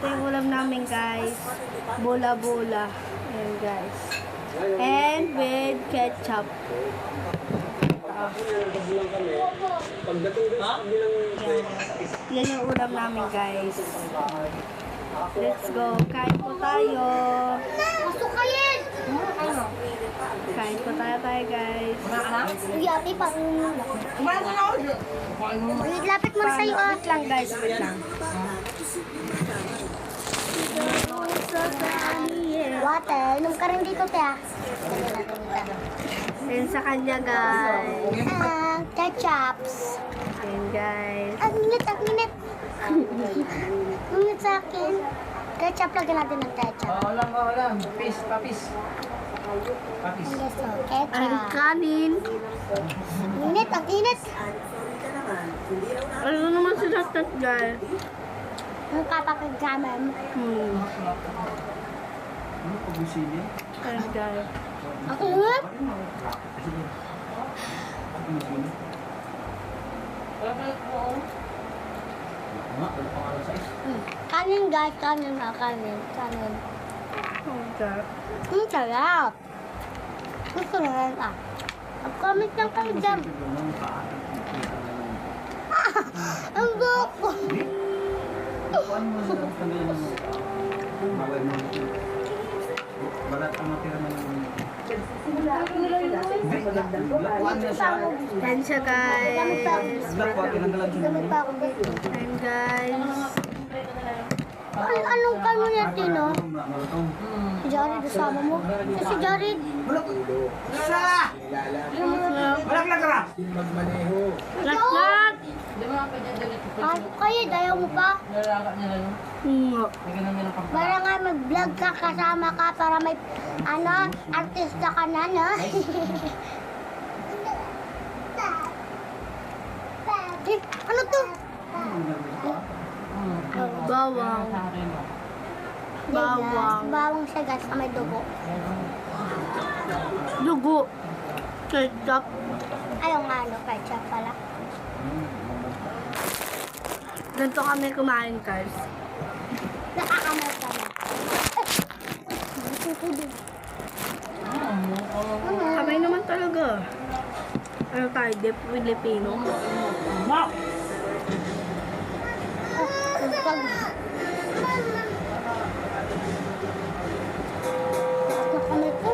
Ito yung ulam namin, guys. Bola-bola. Ayan, guys. And with ketchup. Yan yung ulam namin, guys. Let's go. Kain po tayo. Masuk kayin! Kain po tayo, guys. Uy, ate, parang... Wait, lapit mo na sa'yo, ah. Wait lang, guys. Wait lang. Water, inom ka rin dito, te, ah. Ayan sa kanya, guys. Ketchups. Ayan, guys. Ang init, ang init. Ang init sa akin. Ketchup, lagyan natin ng ketchup. Walang. Papis. Papis. Yes, so, Ang ketchup. kanin. Ang init, ang init. Ano naman si Tatat, guys? Ang kapakagaman. Ano pag-usili? Ayan, guys. Ang init. Kanin, guys. Kanin na, kanin. Kanin. Oh, God. Ang sarap. Gusto na rin, ah. Mag-comment lang kayo dyan. Ang buhok ko. Paano mo sila tanggalan ng bawal mo? Balat ang matira ng... Lakuan na siya. Ayan siya, guys. Lakuan, tinanggalan siya Gamit ng... pa ako dito. Ayan, guys. Anong kano niya, Tino? Malutong. Si Jared, kasama mo? Si Jared. Balak! Lat-lat! Ano kayo? Dayaw mo pa? Nga. Para nga mag-vlog ka, kasama ka para may, artista ka na, no? Eh, ano to? Bawang. Bawang. Bawang siya, guys, sa may dugo. Dugo. Ketchup. Ayaw nga, ketchup pala. Ganito kami kumain, guys. Nakakamay ka na. Kamay naman talaga. Ano tayo? Filipino. Nakamay ko.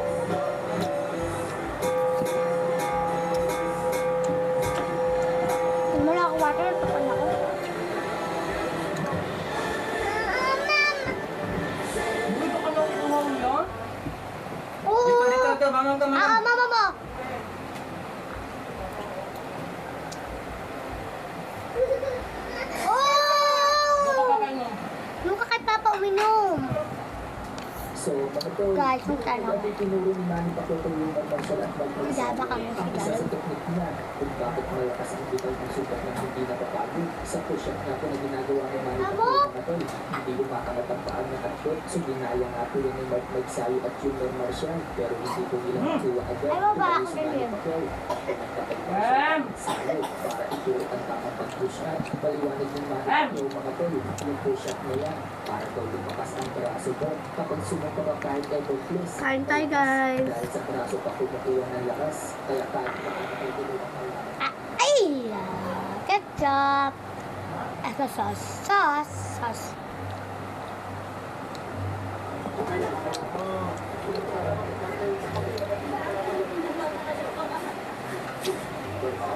Wala ako water, tapan ako. Oo! Dito, bangang ka, Mama mo! Oh! Nung ka kay Papa uminom. So, bakit Guys, yung tanong. tinuro ni Manny Pacquiao ang magsal at magpagsa Idaba kami si isa sa Jared. teknik niya kung bakit malakas ang bitaw ng sukat ng hindi napapagod sa push-up nga po na ginagawa ni Manny Pacquiao. Hindi lumakangat ang paan ng atlet, so ginaya nga po yun ni Mark Magsayo at Junior Marcial, pero hindi po nila makuha agad. Ay, baba ako Tumayo si Manny ganyan. Pacquiao at Magsayo para ituro ang tamang pag-push-up. Paliwanag ni Manny Pacquiao mga tol, yung push-up na yan para daw lumakas ang braso ko kapag sumapaba kahit elbow flex. Kain tayo, guys. Dahil sa braso pa kumukuha ng lakas, kaya kahit makakatulog ang lakas. Ay! Ketchup! Ito sauce. Sauce.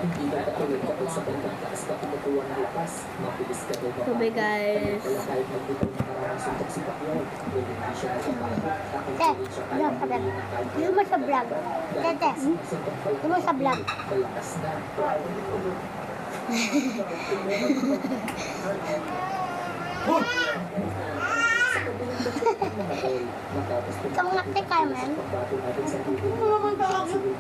Hindi ka katulad kapag sa bandang taas ka kumukuha ng lakas, mabilis ka daw Tubig, guys. Kaya kahit magbitaw ng maraming suntok si Pacquiao, hindi siya nagbabago. Te, yun sa vlog. Yun mo sa vlog. Tete, yun mo sa vlog. Malakas na. Mga tol, matapos po Ikaw nga, te, Carmen. pagbato natin sa video.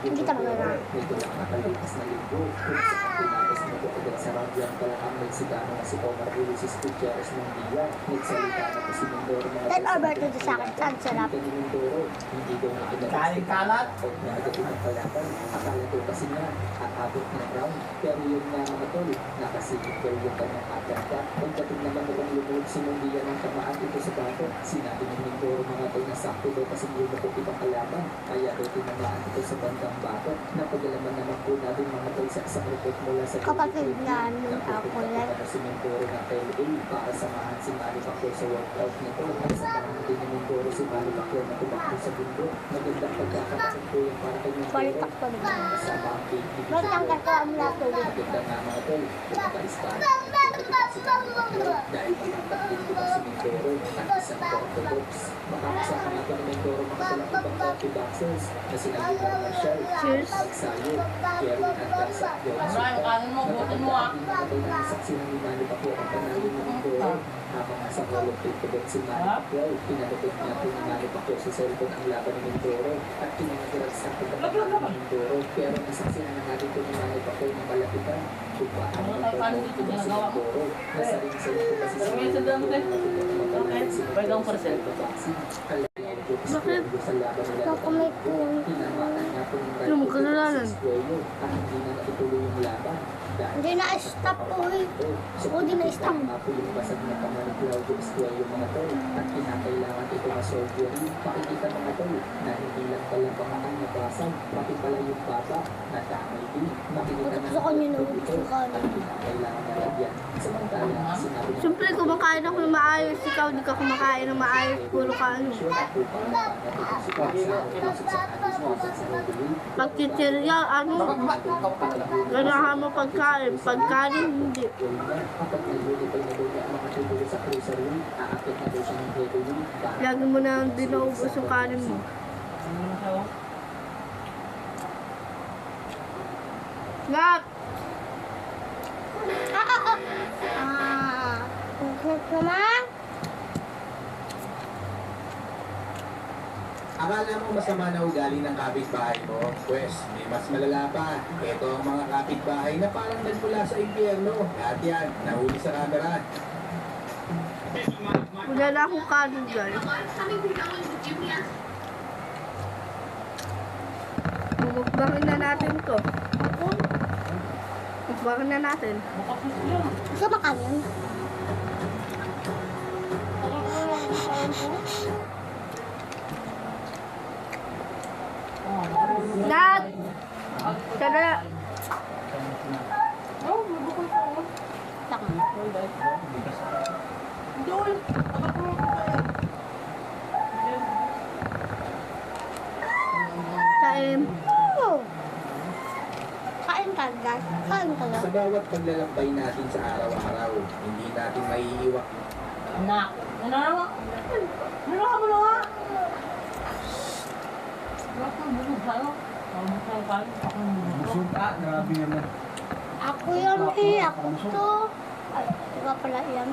Hindi ka magagawa. Medyo lang nakalipas na linggo. Kung sa pinapos na po agad sa radyan pala ang nagsigano na si Omar Ulises Gutierrez Mundia. Nagsalita na po si Mindoro mga Let over to the second. Saan sarap? Hindi ni Mindoro, hindi daw na Kain kalat. Huwag na agad itong kalaban. Akala ko kasi nga, aabot ng round. Pero yun nga mga tol, nakasigit daw yung kanyang ataka. Pagdating naman daw ang lumuhod si Mundia ng tamaan ito sa bato. Sinabi ni Mindoro mga tol na sakto daw kasi yung nakupit ang kalaban. Kaya daw tinamaan ito sa bandang bato. Napagalaman naman po natin mga tol sa isang report mula sa Kapatid na nung ako yan. si Mindoro ng LA para samahan si Manny Pacquiao sa workout nito. At samahan din ni Mindoro si Manny Pacquiao na tumakbo sa mundo. Magandang pagkakataon po yung para kay Mindoro. Balitak ko rin. Kasama ang KTV. Magtanggal ko ang mula tuloy. Maganda nga mga tol. Pagkakaistahan. Dahil pagkakataon din ko si Mindoro at isang orthodox. Makakasama nga po ni Mindoro mga talang ibang coffee boxers na sinabi ng Marshall. Cheers. Magsayo. Kerry Andasa. Brian, kanin mo, butin mo ah. Saksihan ni Manny Pacquiao ang panalo ni Mindoro. Habang nasa Hall of Fame cadet si Manny Pacquiao, pinalapit niya po ni Manny Pacquiao sa cellphone ang laban ni Mindoro at pinanagalag sa pagkapanalo ni Mindoro. Pero nasaksihan na natin po ni Manny Pacquiao ng malapitan kung paano ito si Mindoro. Nasa ring cellphone kasi si Mindoro. Pwedeng parcel. Bakit? Ikaw kumay ko. Tinamaan niya po yung Ano mo kasalanan? at hindi na natutuloy yung laban. Hindi na-stop po eh. Hindi na-stop. Yung basag na kamay ni Claudio Estuelio mga tol at kinakailangan ito na surgery. Pakikita mga tol na hindi lang pala pangakan na basag, pati pala yung baba na damay din. Makikita na Gusto ko niyo ito gusto ko at kinakailangan na lagyan. Samantala, sinabi niya Siyempre, kumakain ako ng maayos. Ikaw, di ka kumakain ng maayos. Puro ka ano. Pagkitsirya, ano. Ganahan mo pagkain. Pagkain, hindi. Kapag nag-unify na daw niya ang mga tubulo sa cruiserweight, aakit na daw siya ng heavyweight. Lagi mo na dinaubos yung kanin mo. Ngap! Naman? Akala mo masama na ugali ng kapitbahay mo? Pwes, may mas malala pa. Ito ang mga kapitbahay na parang nagmula sa impyerno. Lahat yan, nahuli sa kamera. Wala na akong kanin, guys. Mumukbangin na natin to. Mukbangin na natin. Gusto makanin? Nat! Tara! Kain. Oh. Kain ka, guys. Kain ka Sa lang. bawat paglalakbay natin sa araw-araw, hindi natin maiiwak Anak. Ano naman? Ano ka mo na nga? Bakit ang bulog sa'yo? Ang bulog sa'yo. Ako ang bulog. Busog ka, grabe naman. Ako yan eh. Ako to. Ay, iba pala yan.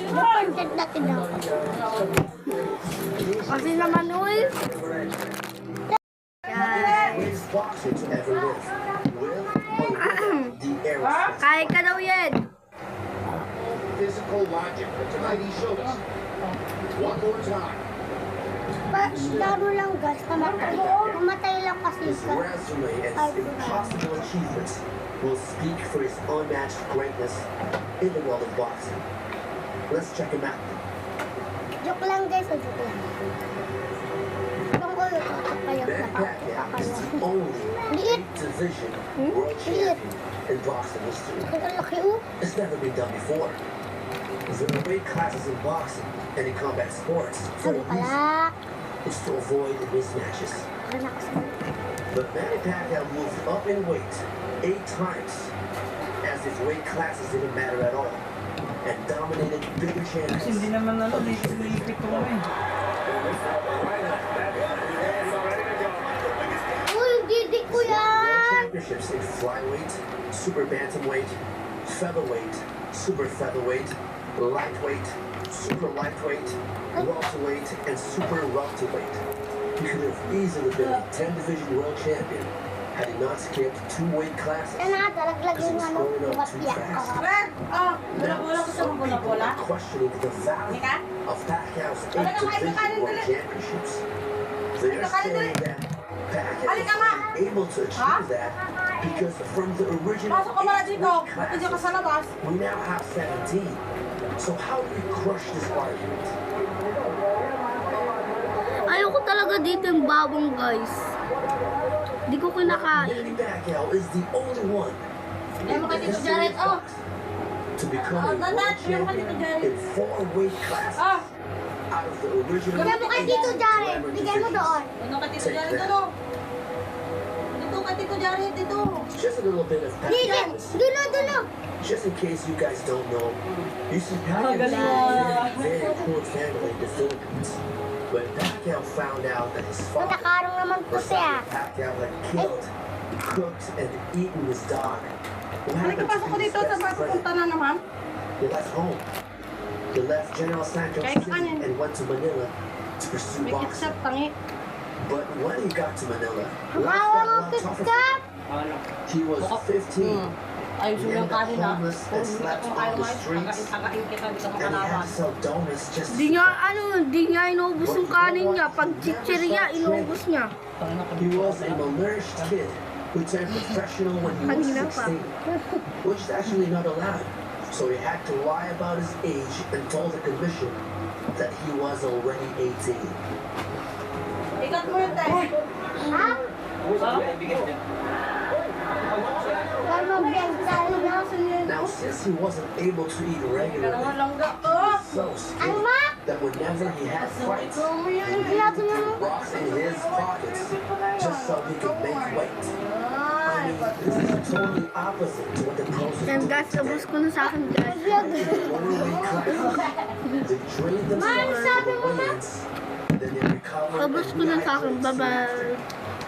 Content natin daw. Kasi naman, uy. Guys. boxers ever lived. With or without the air Kain ka daw yan. physical logic that tonight he showed us. One more time. Laro lang guys. Mamatay lang kasi His resume and impossible achievements will speak for his unmatched greatness in the world of boxing. Let's check him out. Joke lang guys. Joke lang. Tungkol ito. Kaya Manny Pacquiao is the only Liit. division world champion in boxing history. Ang laki oh. It's never been done before. There are weight classes in boxing and in combat sports for Sabi a reason. pala. It's to avoid mismatches. Anak sa But Manny Pacquiao moved up in weight 8 times, as if weight classes didn't matter at all. and dominated bigger Kasi hindi champions. naman lipit ko kami. Uy, didik ko World yan! championships in flyweight, super bantamweight, featherweight, super featherweight, lightweight, super lightweight, welterweight, and super welterweight. He could have easily been a 10-division world champion had he not skipped 2 weight classes. Yan na, talaglag Because he yung was ano, growing up bukas too biyak fast. ka. Now, Gusto some mo people bola-bola? are questioning the value of Pacquiao's 8 division world championships. They are saying that Pacquiao was able to achieve that because from the original Pasok ka muna 8 dito. weight Ba't nandiyan ka sa classes, labas? we now have 17. So how do we crush this argument? Ayoko talaga dito yung bawang, guys. Di ko kinakain. Manny Pacquiao is the only one Yan mo kay in the Tito history Jared, of boxing to become a dandan, world yan mo kay Tito champion Jared. in 4 weight classes Ah, out of the original Bigyan mo kay 8 Tito Jared. glamour Bigyan mo divisions. doon. ano kay Tito Jared dito? Dito kay Tito Jared dito. Just a little bit of Didi, background. dulo, dulo. Just in case you guys don't know, you see Pacquiao is galing from a very poor family in the Philippines. When Pacquiao found out that his father, Matakarong naman po siya. Rosario Pacquiao, had killed, cooked, and eaten his dog, what happened Pasok ko to his dito sa best friend? pupunta na naman. He left home. He left General Santos Kahit City kanin. and went to Manila to pursue May boxing. ketchup, tangi. But when he got to Manila, life Awa got a mo, lot tougher. Pitstop. He was 15. Ayos He yung ended up kanin ha. homeless and slept Kung on ayaw the mo, streets. tagain kita, di ka And he had makalaban. to sell donuts just to Di niya inubos yung kanin niya. Pag chichirya, inubos niya. He was a malnourished kid who turned professional when he was Kanina pa. 16, which is actually not allowed. So he had to lie about his age and told the commission that he was already 18. Ikat mo yun, te. Ha? Huwag mo biyang tayo na. Now, since he wasn't able to eat regularly, Dalawa langga. he was so Ano skinny ma? that whenever he had fights, he Biyado na. put rocks in his pockets just so he could make weight. I mean, this is totally opposite to what the pros Yan, do guys, ubos ko na sa akin, guys. They train themselves sabi for mo, Ma? weigh-ins, then they recover Ubos and ko na sa akin. rehydrate Bye-bye.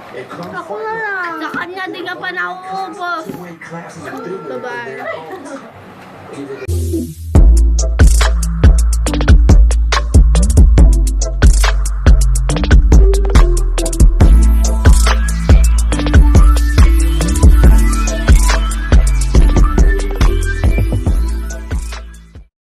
and come Ako fight na with lang. Sa kanya, di ka pa nauubos. two weight classes bigger than Bye-bye. their own. Either they